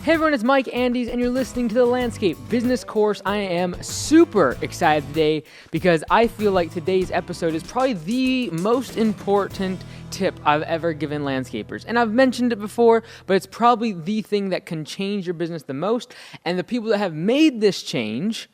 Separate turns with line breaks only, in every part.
Hey everyone, it's Mike Andes, and you're listening to the Landscape Business Course. I am super excited today because I feel like today's episode is probably the most important tip I've ever given landscapers. And I've mentioned it before, but it's probably the thing that can change your business the most. And the people that have made this change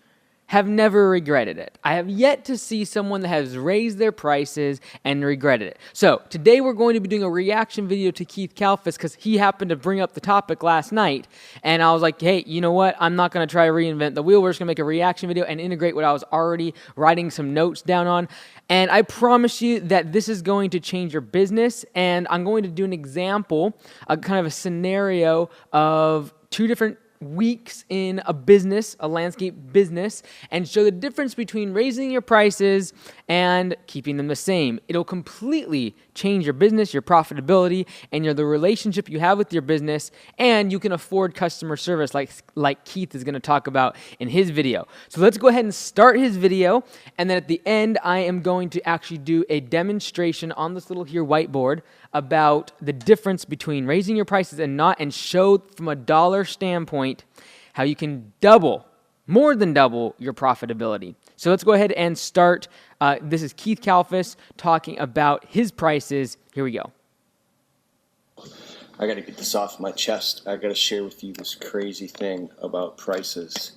have never regretted it. I have yet to see someone that has raised their prices and regretted it. So today we're going to be doing a reaction video to Keith Kalfas because he happened to bring up the topic last night. And I was like, hey, you know what? I'm not going to try to reinvent the wheel. We're just going to make a reaction video and integrate what I was already writing some notes down on. And I promise you that this is going to change your business. And I'm going to do an example, a kind of a scenario of two different weeks in a business, a landscape business, and show the difference between raising your prices and keeping them the same. It'll completely change your business, your profitability, and the relationship you have with your business, and you can afford customer service like Keith is going to talk about in his video. So let's go ahead and start his video, and then at the end, I am going to actually do a demonstration on this little here whiteboard about the difference between raising your prices and not, and show from a dollar standpoint how you can double, more than double your profitability. So let's go ahead and start. This is Keith Kalfas talking about his prices. Here we go.
I got to get this off my chest. I got to share with you this crazy thing about prices.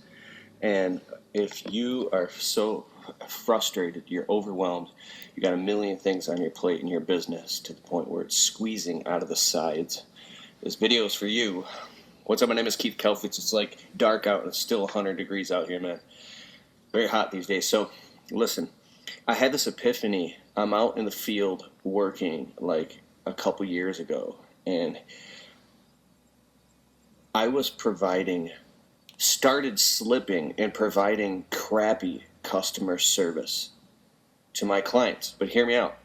And if you are so frustrated, you're overwhelmed, you got a million things on your plate in your business to the point where it's squeezing out of the sides, this video is for you. What's up? My name is Keith Kalfas. It's like dark out and it's still 100 degrees out here, man. Very hot these days. So listen, I had this epiphany. I'm out in the field working like a couple years ago, and I was started slipping and providing crappy customer service to my clients. But hear me out.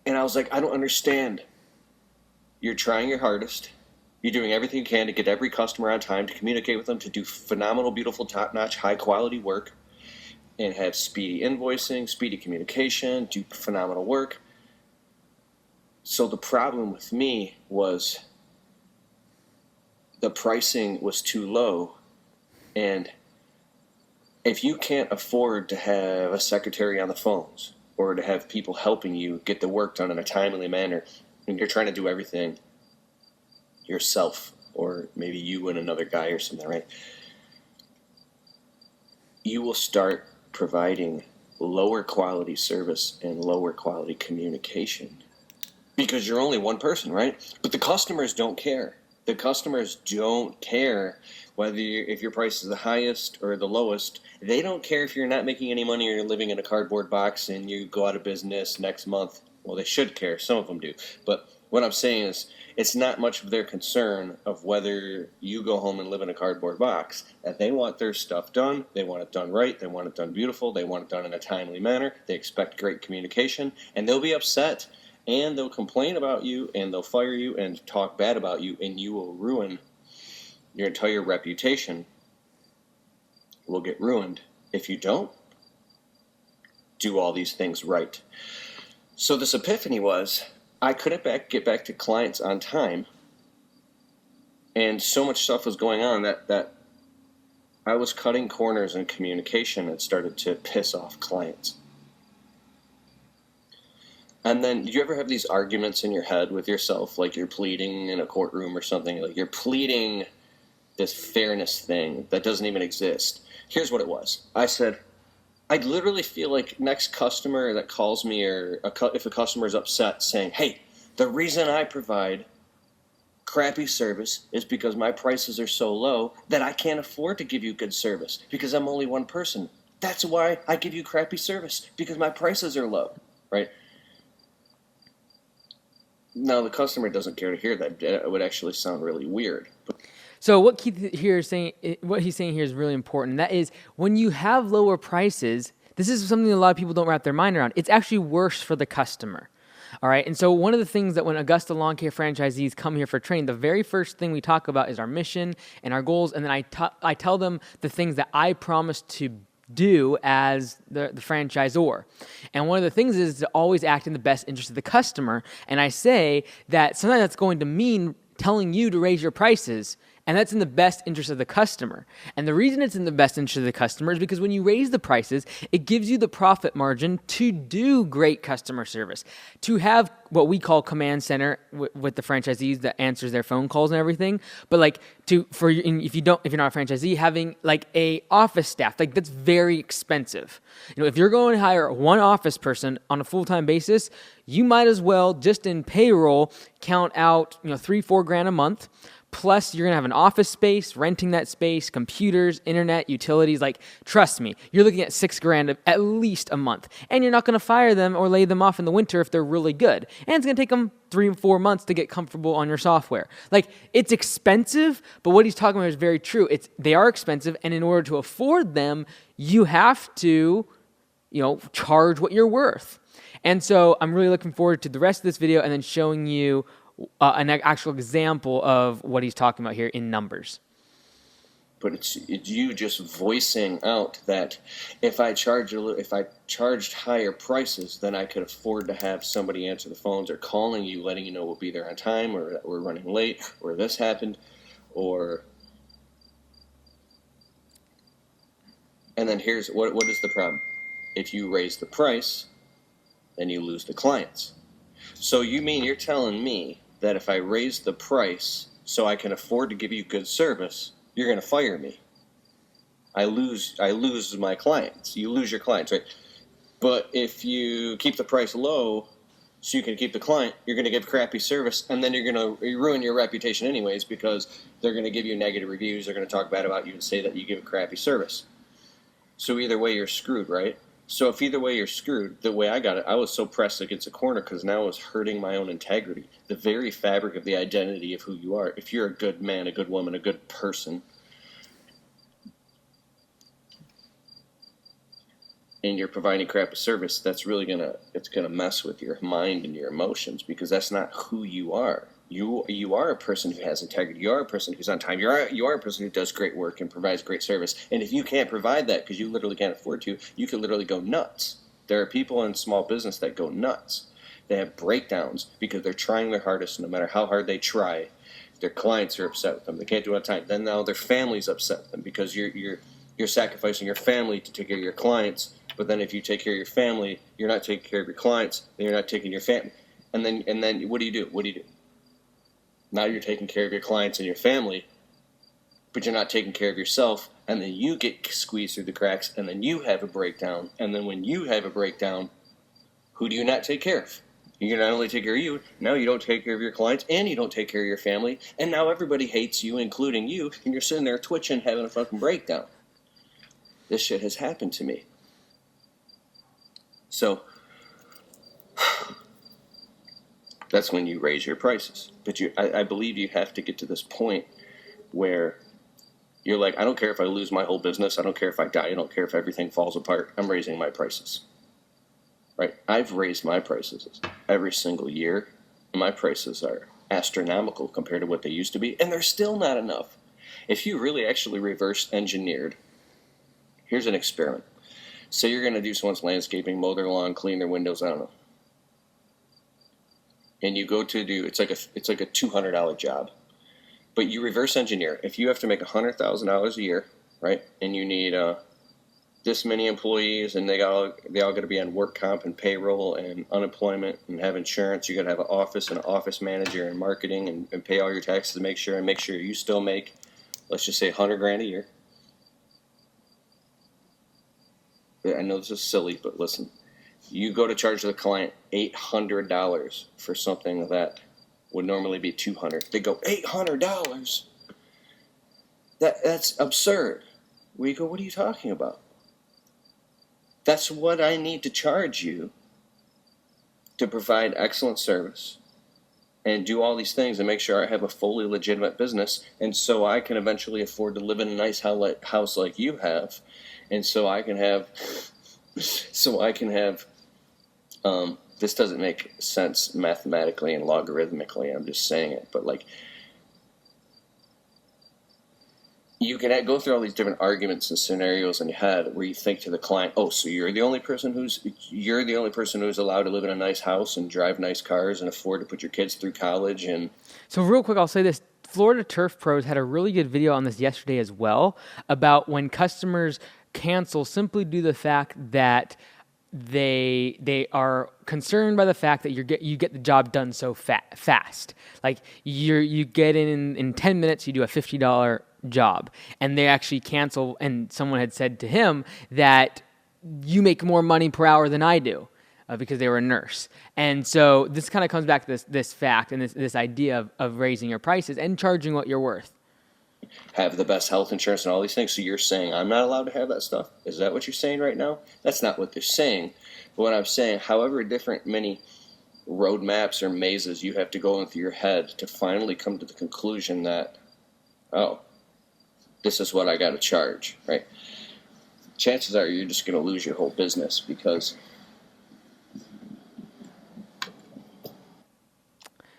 And I was like, I don't understand. You're trying your hardest. You're doing everything you can to get every customer on time, to communicate with them, to do phenomenal, beautiful, top-notch, high-quality work, and have speedy invoicing, speedy communication, do phenomenal work. So the problem with me was the pricing was too low, and if you can't afford to have a secretary on the phones or to have people helping you get the work done in a timely manner, and you're trying to do everything yourself, or maybe you and another guy or something, right? You will start providing lower quality service and lower quality communication because you're only one person, right? But the customers don't care. The customers don't care if your price is the highest or the lowest. They don't care if you're not making any money or you're living in a cardboard box and you go out of business next month. Well, they should care. Some of them do. But what I'm saying is it's not much of their concern of whether you go home and live in a cardboard box. That they want their stuff done. They want it done right. They want it done beautiful. They want it done in a timely manner. They expect great communication. And they'll be upset. And they'll complain about you, and they'll fire you and talk bad about you, and you will ruin your entire reputation. Will get ruined if you don't do all these things right. So this epiphany was, I couldn't get back to clients on time, and so much stuff was going on that I was cutting corners in communication and started to piss off clients. And then, do you ever have these arguments in your head with yourself, like you're pleading in a courtroom or something, like you're pleading this fairness thing that doesn't even exist? Here's what it was. I said, I literally feel like next customer that calls me, or if a customer is upset, saying, hey, the reason I provide crappy service is because my prices are so low that I can't afford to give you good service because I'm only one person. That's why I give you crappy service, because my prices are low, right? Now, the customer doesn't care to hear that. It would actually sound really weird.
So what Keith here is saying, what he's saying here is really important. That is, when you have lower prices, this is something a lot of people don't wrap their mind around. It's actually worse for the customer. All right. And so one of the things that when Augusta Lawn Care franchisees come here for training, the very first thing we talk about is our mission and our goals. And then I tell them the things that I promise to do as the franchisor. And one of the things is to always act in the best interest of the customer. And I say that sometimes that's going to mean telling you to raise your prices. And that's in the best interest of the customer. And the reason it's in the best interest of the customer is because when you raise the prices, it gives you the profit margin to do great customer service, to have what we call command center with the franchisees that answers their phone calls and everything. But like if you're not a franchisee, having like a office staff, like that's very expensive. If you're going to hire one office person on a full-time basis, you might as well just in payroll count out, $3-4 a month. Plus, you're going to have an office space, renting that space, computers, internet, utilities. Like, trust me, you're looking at $6,000 at least a month. And you're not going to fire them or lay them off in the winter if they're really good. And it's going to take them 3-4 months to get comfortable on your software. Like, it's expensive, but what he's talking about is very true. They are expensive, and in order to afford them, you have to, charge what you're worth. And so I'm really looking forward to the rest of this video and then showing you an actual example of what he's talking about here in numbers.
But it's you just voicing out that if I charged higher prices, then I could afford to have somebody answer the phones or calling you, letting you know we'll be there on time, or that we're running late, or this happened, or. And then here's what is the problem? If you raise the price, then you lose the clients. So you're telling me that if I raise the price so I can afford to give you good service, you're going to fire me. I lose my clients. You lose your clients, right? But if you keep the price low so you can keep the client, you're going to give crappy service, and then you're going to ruin your reputation anyways, because they're going to give you negative reviews, they're going to talk bad about you and say that you give crappy service. So either way, you're screwed, right? So if either way you're screwed, the way I got it, I was so pressed against a corner because now it was hurting my own integrity, the very fabric of the identity of who you are. If you're a good man, a good woman, a good person, and you're providing crappy service, that's really gonna mess with your mind and your emotions, because that's not who you are. You are a person who has integrity. You are a person who's on time. You are a person who does great work and provides great service. And if you can't provide that because you literally can't afford to, you can literally go nuts. There are people in small business that go nuts. They have breakdowns because they're trying their hardest. No matter how hard they try, their clients are upset with them. They can't do it on time. Then now their family's upset with them because you're sacrificing your family to take care of your clients. But then if you take care of your family, you're not taking care of your clients. Then you're not taking your family. And then what do you do? Now you're taking care of your clients and your family, but you're not taking care of yourself, and then you get squeezed through the cracks, and then you have a breakdown, and then when you have a breakdown, who do you not take care of? You not only take care of you, now you don't take care of your clients, and you don't take care of your family, and now everybody hates you, including you, and you're sitting there twitching, having a fucking breakdown. This shit has happened to me. So that's when you raise your prices. But I believe you have to get to this point where you're like, I don't care if I lose my whole business. I don't care if I die. I don't care if everything falls apart. I'm raising my prices. Right? I've raised my prices every single year. And my prices are astronomical compared to what they used to be. And they're still not enough. If you really actually reverse engineered, here's an experiment. Say you're going to do someone's landscaping, mow their lawn, clean their windows, I don't know. And you go to do, it's like a $200 job. But you reverse engineer. If you have to make $100,000 a year, right, and you need this many employees, and they all got to be on work comp and payroll and unemployment and have insurance, you got to have an office and an office manager and marketing and pay all your taxes to make sure you still make, let's just say, $100,000 a year. I know this is silly, but listen. You go to charge the client $800 for something that would normally be $200. They go, $800? That's absurd. We go, what are you talking about? That's what I need to charge you to provide excellent service and do all these things and make sure I have a fully legitimate business, and so I can eventually afford to live in a nice house like you have, and so I can have this doesn't make sense mathematically and logarithmically, I'm just saying it, but like, you can go through all these different arguments and scenarios in your head where you think to the client, oh, so you're the only person who's allowed to live in a nice house and drive nice cars and afford to put your kids through college. And
So real quick, I'll say this. Florida Turf Pros had a really good video on this yesterday as well about when customers cancel simply due to the fact that they are concerned by the fact that you get the job done so fast. Like you get in 10 minutes, you do a $50 job, and they actually cancel. And someone had said to him that you make more money per hour than I do. Because they were a nurse. And so this kind of comes back to this fact and this idea of raising your prices and charging what you're worth.
Have the best health insurance and all these things. So you're saying I'm not allowed to have that stuff? Is that what you're saying right now? That's not what they're saying. But what I'm saying, however different many roadmaps or mazes you have to go in through your head to finally come to the conclusion that, oh, this is what I got to charge, right? Chances are you're just going to lose your whole business because...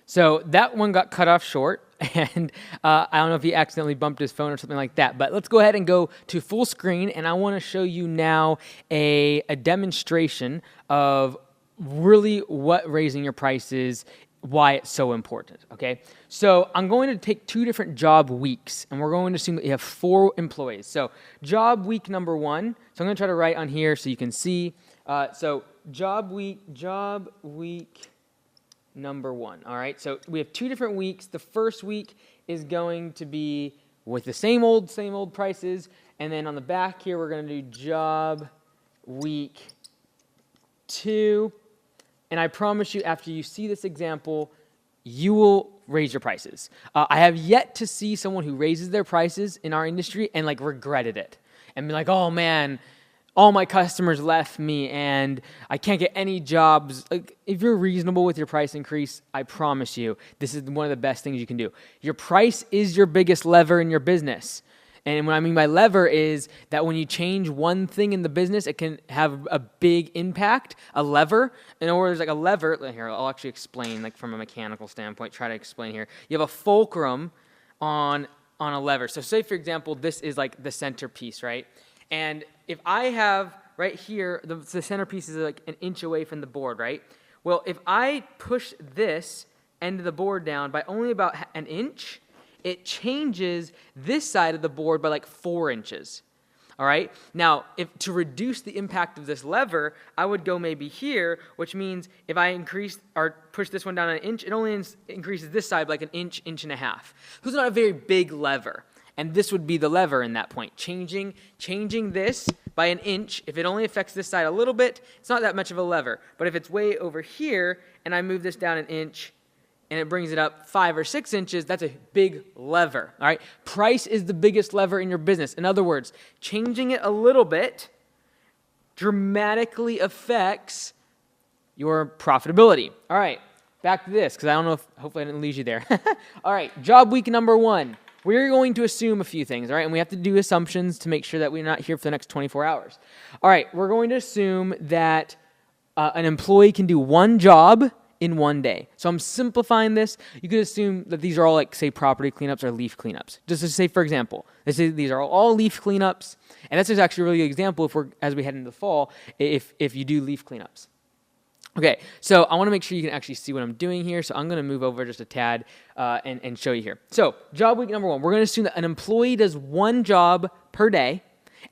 So that one got cut off short, and I don't know if he accidentally bumped his phone or something like that, but let's go ahead and go to full screen, and I want to show you now a demonstration of really what raising your prices, why it's so important, okay? So I'm going to take 2 different job weeks, and we're going to assume that you have 4 employees. So job week number 1, so I'm going to try to write on here so you can see. So job week number 1. All right, so we have 2 different weeks. The first week is going to be with the same old prices, and then on the back here we're going to do job week 2. And I promise you, after you see this example, you will raise your prices. I have yet to see someone who raises their prices in our industry and like regretted it and be like, oh man, all my customers left me and I can't get any jobs. Like, if you're reasonable with your price increase, I promise you, this is one of the best things you can do. Your price is your biggest lever in your business. And what I mean by lever is that when you change one thing in the business, it can have a big impact, a lever. In other words, like a lever, here, I'll actually explain like from a mechanical standpoint, try to explain here. You have a fulcrum on a lever. So say, for example, this is like the centerpiece, right? And if I have right here, the centerpiece is like an inch away from the board, right? Well, if I push this end of the board down by only about an inch, it changes this side of the board by like 4 inches. All right? Now, to reduce the impact of this lever, I would go maybe here, which means if I increase or push this one down an inch, it only increases this side by like an inch, inch and a half. So it's not a very big lever. And this would be the lever in that point. Changing this by an inch, if it only affects this side a little bit, it's not that much of a lever. But if it's way over here and I move this down an inch and it brings it up 5 or 6 inches, that's a big lever. All right? Price is the biggest lever in your business. In other words, changing it a little bit dramatically affects your profitability. All right, back to this, because I don't know if, hopefully I didn't lose you there. All right, job week number 1. We're going to assume a few things, all right? And we have to do assumptions to make sure that we're not here for the next 24 hours. All right, we're going to assume that an employee can do one job in one day. So I'm simplifying this. You could assume that these are all like, say, property cleanups or leaf cleanups. Just to say, for example, these are all leaf cleanups. And that's just actually a really good example as we head into the fall, if you do leaf cleanups. Okay, so I want to make sure you can actually see what I'm doing here. So I'm going to move over just a tad and show you here. So job week number 1, we're going to assume that an employee does one job per day,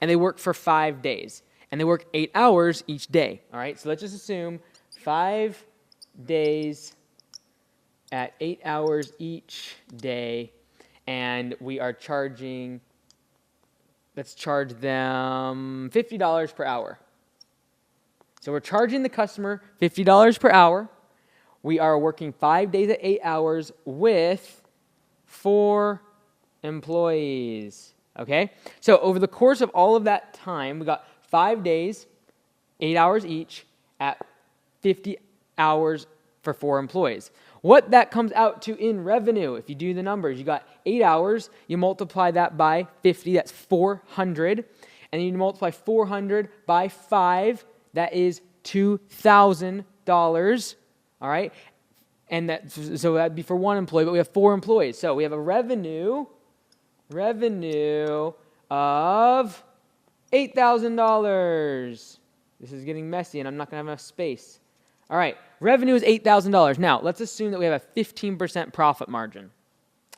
and they work for 5 days. And they work 8 hours each day. All right, so let's just assume 5 days at 8 hours each day, and we are charging, let's charge them $50 per hour. So we're charging the customer $50 per hour. We are working 5 days at 8 hours with 4 employees, okay? So over the course of all of that time, we got 5 days, 8 hours each at 50 hours for 4 employees. What that comes out to in revenue, if you do the numbers, you got 8 hours, you multiply that by 50, that's 400, and then you multiply 400 by 5, that is $2,000, all right? And so that'd be for 1 employee, but we have 4 employees. So we have a revenue revenue of $8,000. This is getting messy, and I'm not going to have enough space. All right, revenue is $8,000. Now, let's assume that we have a 15% profit margin.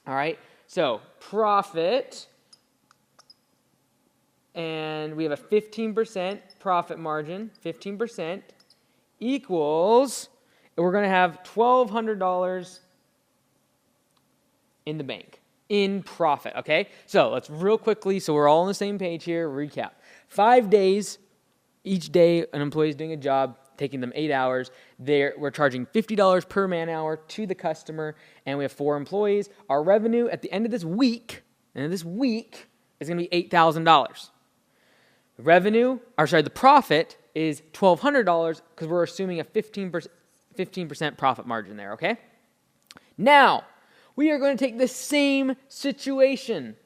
All right, so profit, and we have a 15% profit margin, 15% equals, and we're going to have $1,200 in the bank, in profit, okay? So let's real quickly, so we're all on the same page here, recap. 5 days, each day an employee is doing a job, taking them 8 hours. We're charging $50 per man hour to the customer, and we have 4 employees. Our revenue at the end of this week, is going to be $8,000. The profit is $1,200 because we're assuming a 15% profit margin there, okay? Now, we are going to take the same situation,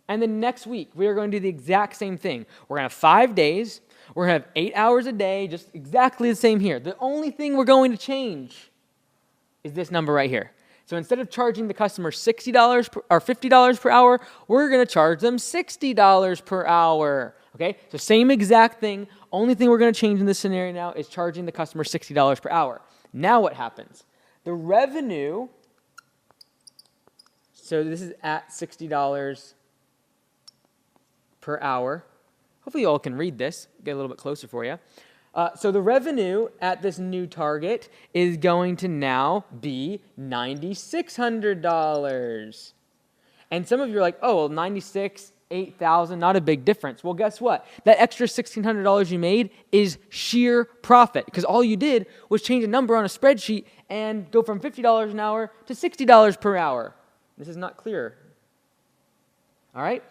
and then next week, we are going to do the exact same thing. We're going to have 5 days. We're going to have 8 hours a day, just exactly the same here. The only thing we're going to change is this number right here. So instead of charging the customer $60 or $50 per hour, we're going to charge them $60 per hour. Okay? So same exact thing. Only thing we're going to change in this scenario now is charging the customer $60 per hour. Now what happens? The revenue, so this is at $60 per hour. Hopefully you all can read this, get a little bit closer for you. So the revenue at this new target is going to now be $9,600. And some of you are like, oh, well, 96, 8,000, not a big difference. Well, guess what? That extra $1,600 you made is sheer profit because all you did was change a number on a spreadsheet and go from $50 an hour to $60 per hour. This is not clear. All right?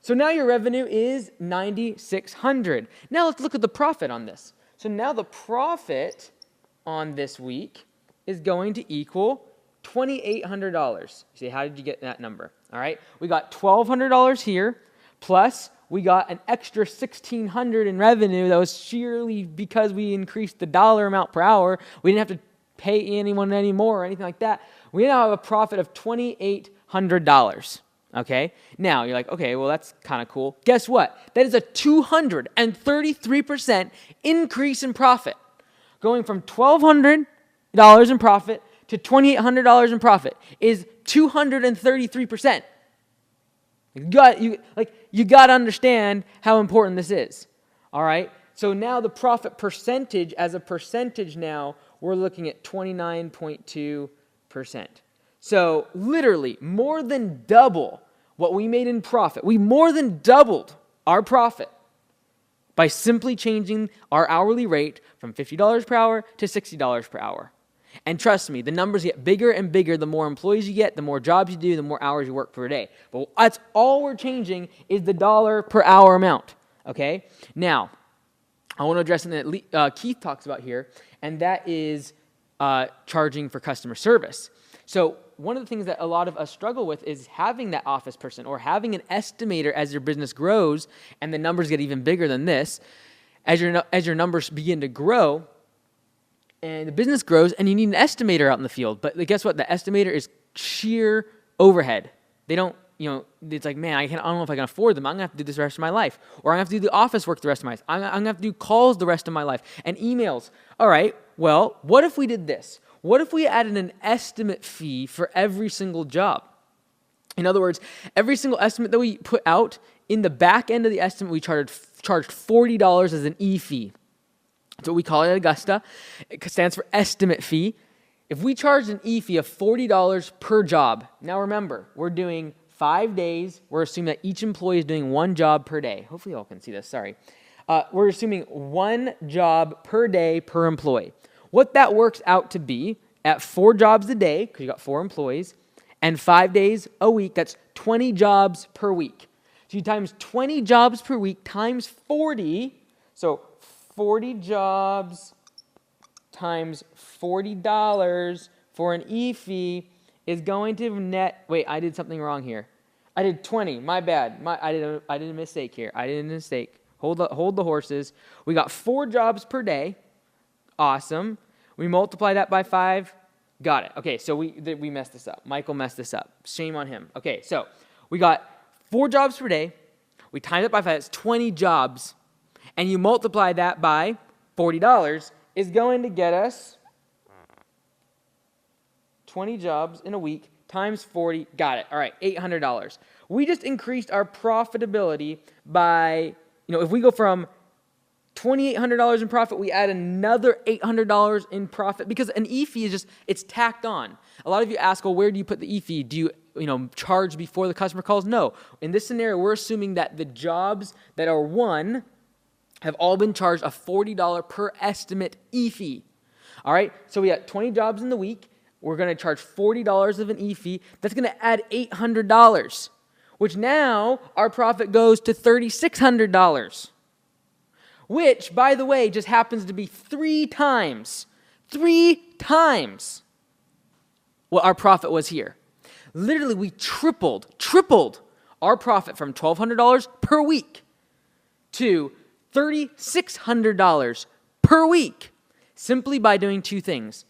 So now your revenue is $9,600. Now let's look at the profit on this. So now the profit on this week is going to equal $2,800. See, how did you get that number? All right, we got $1,200 here, plus we got an extra $1,600 in revenue that was sheerly because we increased the dollar amount per hour. We didn't have to pay anyone any more or anything like that. We now have a profit of $2,800. Okay, now you're like, okay, well, that's kind of cool. Guess what? That is a 233% increase in profit. Going from $1,200 in profit to $2,800 in profit is 233%. You got to understand how important this is. All right, so now the profit percentage, as a percentage now, we're looking at 29.2%. So literally more than double what we made in profit. We more than doubled our profit by simply changing our hourly rate from $50 per hour to $60 per hour. And trust me, the numbers get bigger and bigger the more employees you get, the more jobs you do, the more hours you work per day. But that's all we're changing is the dollar per hour amount. Okay? Now, I want to address something that Keith talks about here, and that is charging for customer service. So one of the things that a lot of us struggle with is having that office person or having an estimator as your business grows and the numbers get even bigger than this. As your numbers begin to grow and the business grows and you need an estimator out in the field. But guess what? The estimator is sheer overhead. They don't, it's like, man, I don't know if I can afford them. I'm going to have to do this the rest of my life. Or I'm going to have to do the office work the rest of my life. I'm going to have to do calls the rest of my life and emails. All right, well, what if we did this? What if we added an estimate fee for every single job? In other words, every single estimate that we put out, in the back end of the estimate, we charged $40 as an e-fee. That's what we call it at Augusta. It stands for estimate fee. If we charged an e-fee of $40 per job, now remember, we're doing 5 days. We're assuming that each employee is doing one job per day. Hopefully you all can see this, sorry. We're assuming one job per day per employee. What that works out to be at 4 jobs a day, because you got 4 employees, and 5 days a week, that's 20 jobs per week. So you times 20 jobs per week times 40, so 40 jobs times $40 for an e-fee is going to net, wait, I did something wrong here. I did 20, my bad. I did a mistake here. Hold the horses. We got 4 jobs per day. Awesome. We multiply that by 5. Got it. Okay, so we messed this up. Michael messed this up. Shame on him. Okay, so We got 4 jobs per day. We timed it by 5. That's 20 jobs. And you multiply that by $40 is going to get us 20 jobs in a week times 40. Got it. All right, $800. We just increased our profitability by, if we go from $2,800 in profit, we add another $800 in profit because an e-fee is it's tacked on. A lot of you ask, well, where do you put the e-fee? Do you charge before the customer calls? No. In this scenario, we're assuming that the jobs that are won have all been charged a $40 per estimate e-fee. All right, so we got 20 jobs in the week. We're going to charge $40 of an e-fee. That's going to add $800, which now our profit goes to $3,600, which, by the way, just happens to be 3 times what our profit was here. Literally, we tripled our profit from $1,200 per week to $3,600 per week simply by doing 2 things.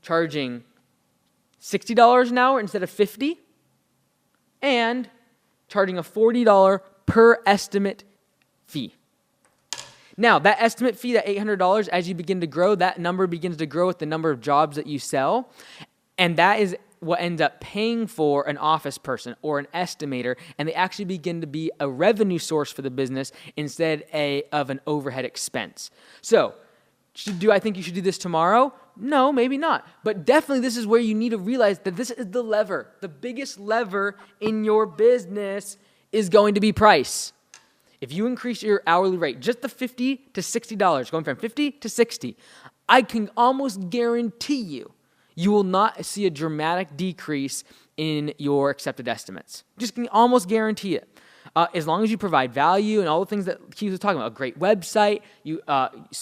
Charging $60 an hour instead of $50, and charging a $40 per estimate fee. Now, that estimate fee, that $800, as you begin to grow, that number begins to grow with the number of jobs that you sell, and that is what ends up paying for an office person or an estimator, and they actually begin to be a revenue source for the business instead of an overhead expense. So, do I think you should do this tomorrow? No, maybe not. But definitely this is where you need to realize that this is the lever. The biggest lever in your business is going to be price. If you increase your hourly rate, just the $50 to $60, going from $50 to $60, I can almost guarantee you will not see a dramatic decrease in your accepted estimates. Just can almost guarantee it. As long as you provide value and all the things that Keith was talking about, a great website, you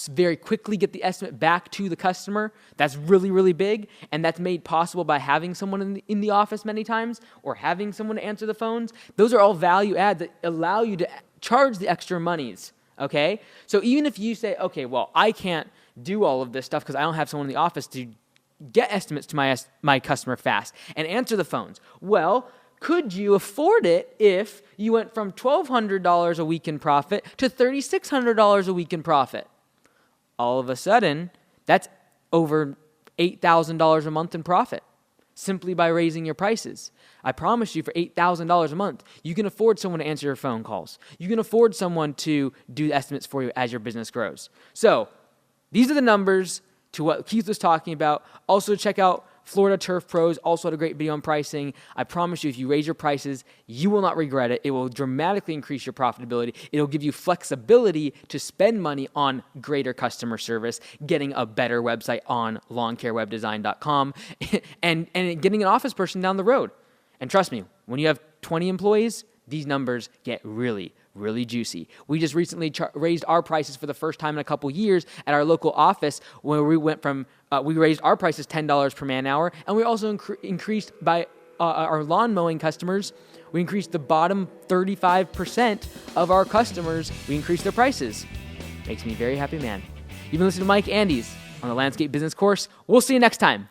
very quickly get the estimate back to the customer. That's really, really big, and that's made possible by having someone in the office many times or having someone to answer the phones. Those are all value adds that allow you to charge the extra monies, okay? So even if you say, okay, well, I can't do all of this stuff because I don't have someone in the office to get estimates to my customer fast and answer the phones. Well, could you afford it if you went from $1,200 a week in profit to $3,600 a week in profit? All of a sudden, that's over $8,000 a month in profit simply by raising your prices. I promise you, for $8,000 a month, you can afford someone to answer your phone calls. You can afford someone to do estimates for you as your business grows. So these are the numbers to what Keith was talking about. Also, check out Florida Turf Pros, also had a great video on pricing. I promise you, if you raise your prices, you will not regret it. It will dramatically increase your profitability. It'll give you flexibility to spend money on greater customer service, getting a better website on lawncarewebdesign.com, and getting an office person down the road. And trust me, when you have 20 employees, these numbers get really, really juicy. We just recently raised our prices for the first time in a couple years at our local office, where we went from we raised our prices $10 per man hour, and we also increased by our lawn mowing customers. We increased the bottom 35% of our customers. We increased their prices. Makes me a very happy man. You've been listening to Mike Andes on the Landscape Business Course. We'll see you next time.